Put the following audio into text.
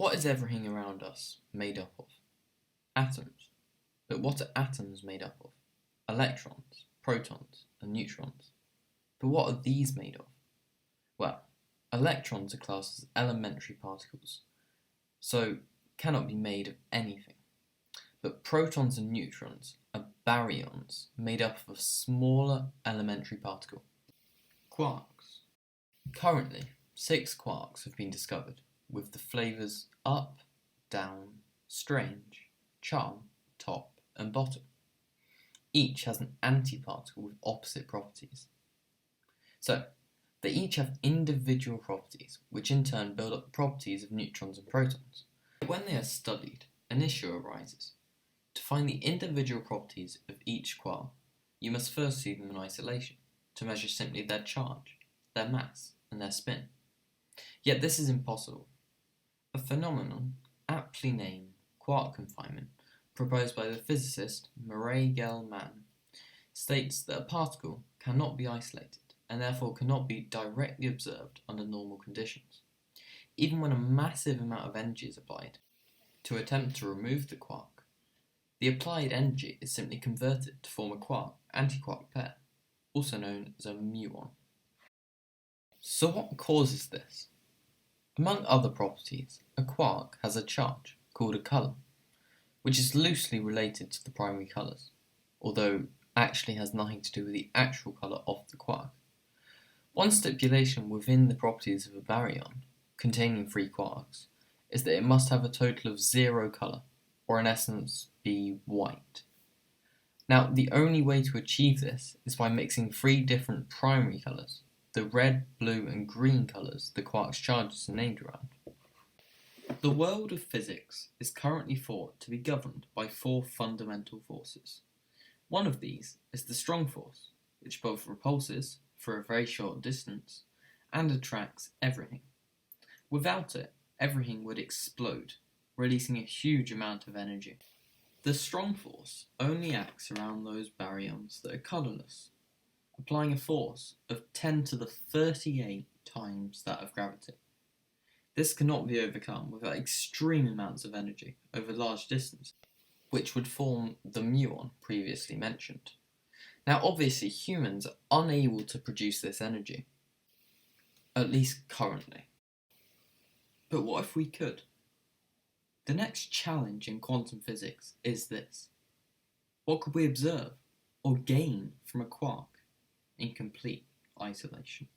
What is everything around us made up of? Atoms. But what are atoms made up of? Electrons, protons, and neutrons. But what are these made of? Well, electrons are classed as elementary particles, so cannot be made of anything. But protons and neutrons are baryons made up of a smaller elementary particle. Quarks. Currently, 6 quarks have been discovered, with the flavours up, down, strange, charm, top, and bottom. Each has an antiparticle with opposite properties. So, they each have individual properties, which in turn build up the properties of neutrons and protons. When they are studied, an issue arises. To find the individual properties of each quark, you must first see them in isolation, to measure simply their charge, their mass, and their spin. Yet this is impossible. A phenomenon, aptly named Quark Confinement, proposed by the physicist Gell-Mann, states that a particle cannot be isolated and therefore cannot be directly observed under normal conditions. Even when a massive amount of energy is applied to attempt to remove the quark, the applied energy is simply converted to form a quark-antiquark pair, also known as a muon. So what causes this? Among other properties, a quark has a charge, called a colour, which is loosely related to the primary colours, although actually has nothing to do with the actual colour of the quark. One stipulation within the properties of a baryon, containing 3 quarks, is that it must have a total of 0 colour, or in essence be white. Now, the only way to achieve this is by mixing 3 different primary colours, the red, blue and green colours the quark's charges are named around. The world of physics is currently thought to be governed by 4 fundamental forces. One of these is the strong force, which both repulses, for a very short distance, and attracts everything. Without it, everything would explode, releasing a huge amount of energy. The strong force only acts around those baryons that are colourless, applying a force of 10 to the 38 times that of gravity. This cannot be overcome without extreme amounts of energy over large distances, which would form the muon previously mentioned. Now obviously humans are unable to produce this energy, at least currently. But what if we could? The next challenge in quantum physics is this. What could we observe or gain from a quark in complete isolation?